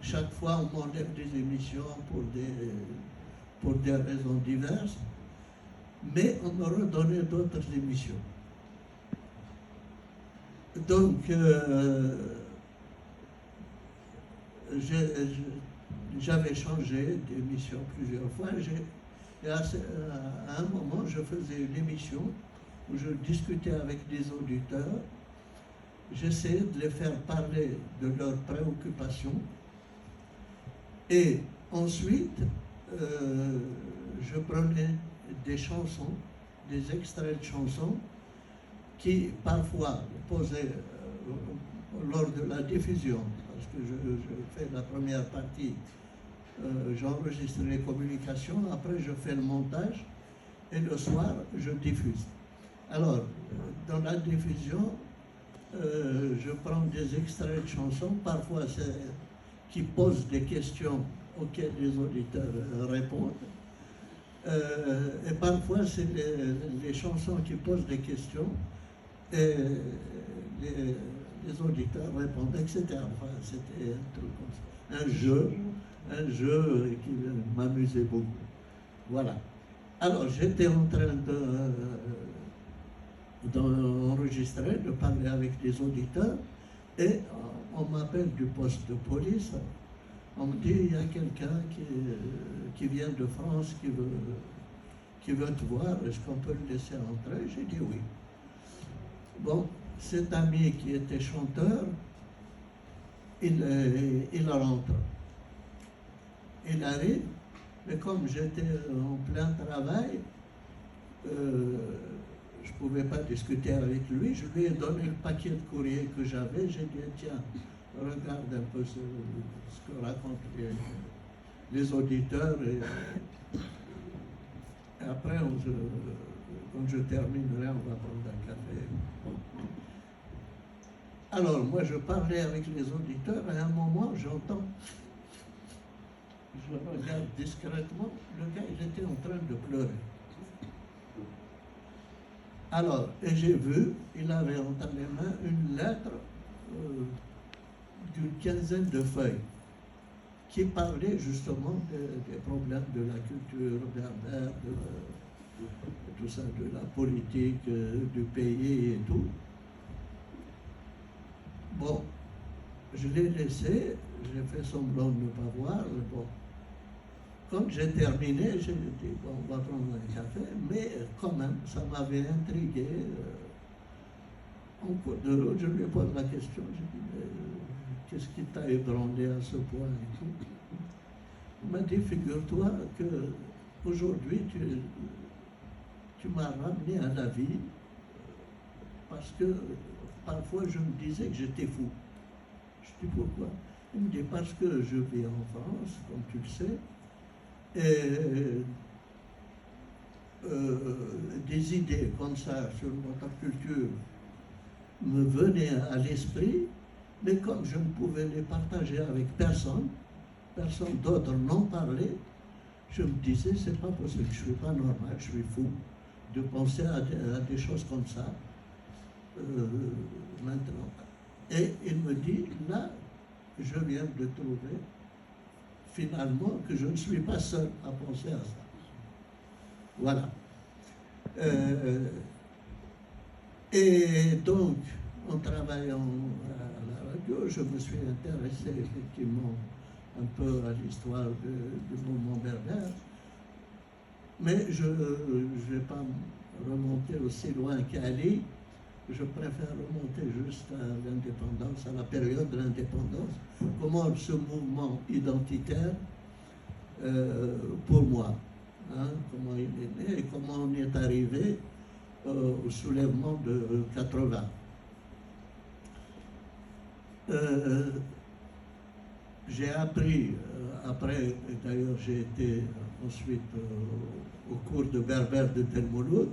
chaque fois, on m'enlève des émissions pour des raisons diverses, mais on me redonnait d'autres émissions. Donc, j'avais changé d'émission plusieurs fois. Et à un moment, je faisais une émission où je discutais avec des auditeurs. J'essayais de les faire parler de leurs préoccupations. Et ensuite, je prenais des chansons, des extraits de chansons qui parfois posaient, lors de la diffusion, parce que je fais la première partie, j'enregistre les communications, après je fais le montage et le soir je diffuse. Alors, dans la diffusion, je prends des extraits de chansons, parfois qui posent des questions auxquelles les auditeurs répondent. Et parfois, c'est les chansons qui posent des questions et les auditeurs répondent, etc. Enfin, c'était un truc comme ça. Un jeu qui m'amusait beaucoup. Voilà. Alors, j'étais en train d'enregistrer, de parler avec des auditeurs, et on m'appelle du poste de police. On me dit, il y a quelqu'un qui vient de France qui veut te voir, est-ce qu'on peut le laisser entrer? J'ai dit oui. Bon, cet ami qui était chanteur, il rentre. Il arrive, mais comme j'étais en plein travail, je ne pouvais pas discuter avec lui. Je lui ai donné le paquet de courrier que j'avais. J'ai dit, tiens, regarde un peu ce que racontent les auditeurs. Et après, quand je terminerai, on va prendre un café. Bon. Alors, moi, je parlais avec les auditeurs, et à un moment, j'entends, je regarde discrètement, le gars, il était en train de pleurer. Alors, et j'ai vu, il avait entre les mains une lettre d'une quinzaine de feuilles qui parlait justement des problèmes de la culture berbère, de tout ça, de la politique du pays et tout. Bon, je l'ai laissé, j'ai fait semblant de ne pas voir. Bon. Quand j'ai terminé, j'ai dit, bon, on va prendre un café, mais quand même, ça m'avait intrigué. En cours de route, je lui pose la question, je dis, mais qu'est-ce qui t'a ébranlé à ce point et tout? Il m'a dit, figure-toi qu'aujourd'hui, tu m'as ramené à la vie, parce que parfois je me disais que j'étais fou. Je dis, pourquoi? Il me dit, parce que je vis en France, comme tu le sais, et des idées comme ça sur notre culture me venaient à l'esprit, mais comme je ne pouvais les partager avec personne d'autre n'en parlait, je me disais, c'est pas possible, je suis pas normal, je suis fou de penser à des choses comme ça maintenant. Et il me dit, là, je viens de trouver finalement que je ne suis pas seul à penser à ça. Voilà. Et donc, en travaillant à la radio, je me suis intéressé effectivement un peu à l'histoire du mouvement berbère, mais je ne vais pas remonter aussi loin qu'Ali. Je préfère remonter juste à l'indépendance, à la période de l'indépendance, comment ce mouvement identitaire, pour moi, comment il est né et comment on est arrivé au soulèvement de 80. J'ai appris, après, d'ailleurs j'ai été ensuite au cours de berbère de Del Mouloud,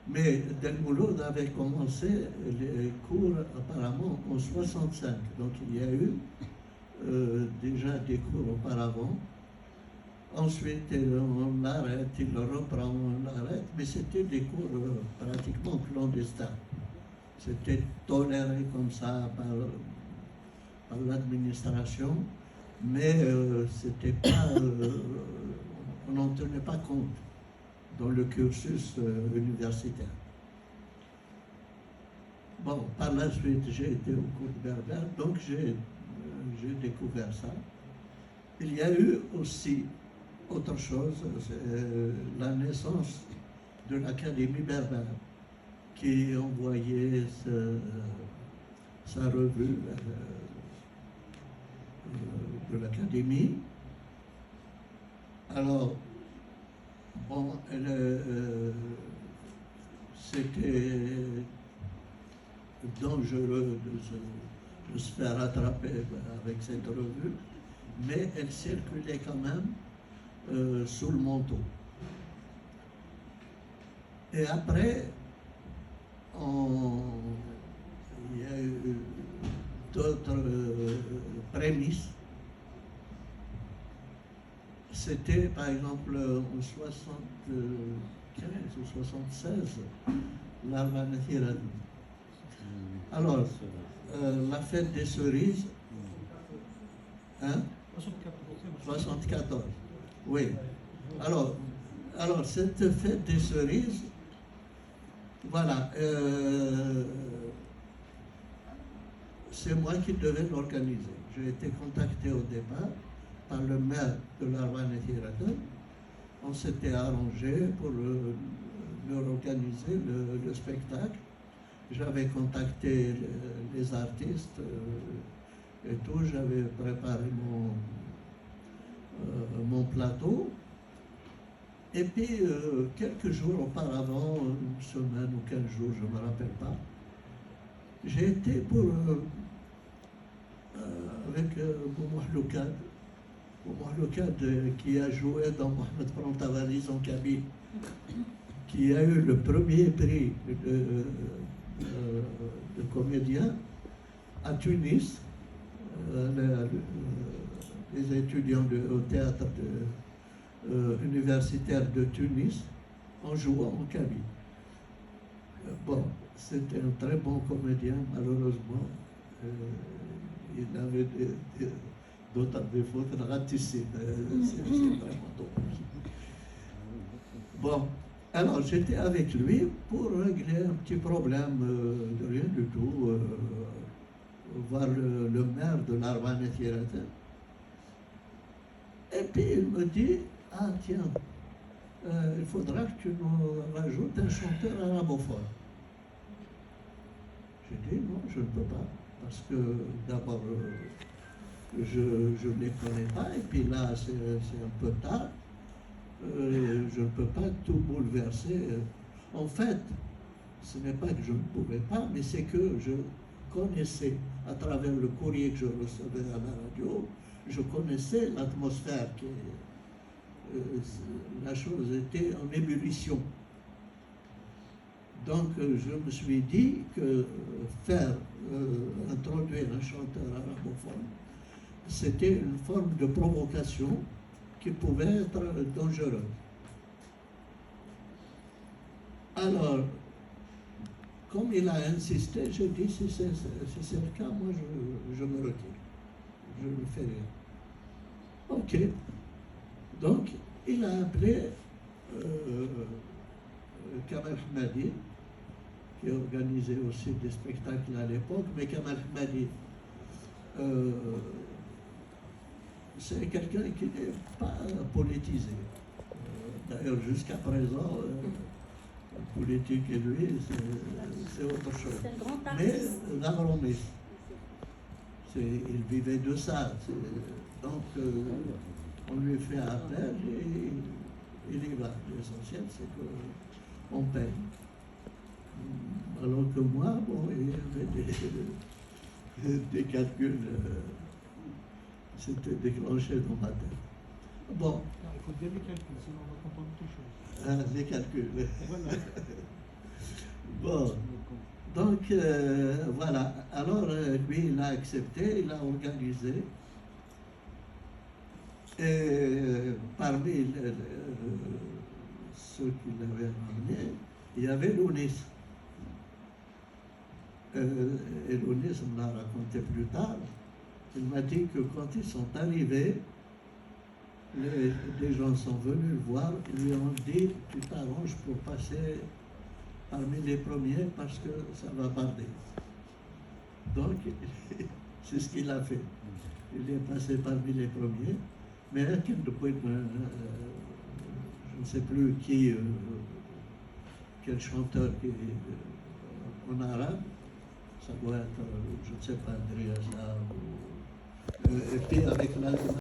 mais Del Mouloud avait commencé les cours apparemment en 65, donc il y a eu déjà des cours auparavant. Ensuite, on l'arrête, il le reprend, on l'arrête, mais c'était des cours pratiquement clandestins. C'était toléré comme ça par l'administration. mais c'était pas, on n'en tenait pas compte dans le cursus universitaire. Bon, par la suite, j'ai été au cours berbère, donc j'ai découvert ça. Il y a eu aussi autre chose, la naissance de l'Académie berbère, qui envoyait sa revue de l'Académie. Alors, bon, c'était dangereux de se faire attraper avec cette revue, mais elle circulait quand même sous le manteau. Et après, il y a eu d'autres prémices. C'était par exemple en 75 ou 76, l'Arvan Hirad. Alors, la fête des cerises, hein? 74, oui. Alors, cette fête des cerises, voilà, c'est moi qui devais l'organiser. J'ai été contacté au départ par le maire de l'Arvan Hirad. On s'était arrangé pour leur organiser le spectacle. J'avais contacté les artistes et tout, j'avais préparé mon plateau. Et puis, quelques jours auparavant, une semaine ou 15 jours, je ne me rappelle pas, j'ai été avec Moumouh Loukad, qui a joué dans Mohamed Prontavalise en Kabylie, qui a eu le premier prix de comédien à Tunis, les étudiants au théâtre universitaire de Tunis, en jouant en Kabylie. Bon, c'était un très bon comédien, malheureusement. Il avait d'autres défauts ratissés. C'est vraiment dommage. Bon. Alors, j'étais avec lui pour régler un petit problème de rien du tout, voir le maire de l'Arvan Hirad. Et puis, il me dit, ah tiens, il faudra que tu nous rajoutes un chanteur arabophone. J'ai dit, non, je ne peux pas, parce que d'abord, je ne les connais pas, et puis là, c'est un peu tard. Je ne peux pas tout bouleverser. En fait, ce n'est pas que je ne pouvais pas, mais c'est que je connaissais, à travers le courrier que je recevais à la radio, je connaissais l'atmosphère, la chose était en ébullition. Donc je me suis dit que introduire un chanteur arabophone, c'était une forme de provocation qui pouvait être dangereux. Alors, comme il a insisté, j'ai dit, si c'est le cas, moi je me retire. Je ne fais rien. Ok. Donc, il a appelé Kamal Hmadi, qui organisait aussi des spectacles à l'époque, mais Kamal Hmadi, c'est quelqu'un qui n'est pas politisé. D'ailleurs, jusqu'à présent, la politique et lui, c'est autre chose. Mais l'agronomiste, il vivait de ça. Donc, on lui fait appel et il y va. L'essentiel, c'est qu'on paye. Alors que moi, bon, il y avait des calculs. C'était déclenché dans ma tête. Bon. Il faut bien les calculs, sinon on va comprendre quelque chose. Les calculs. Voilà. Bon. Donc, voilà. Alors, lui, il a accepté, il a organisé. Et parmi ceux qui l'avaient ramené, il y avait Lounis. Et Lounis me l'a raconté plus tard. Il m'a dit que quand ils sont arrivés, des gens sont venus le voir, ils lui ont dit tu t'arranges pour passer parmi les premiers parce que ça va barder. Donc, c'est ce qu'il a fait. Il est passé parmi les premiers, mais je ne sais plus qui, quel chanteur en arabe, ça doit être, je ne sais pas, Andreas, et puis avec l'Allemagne.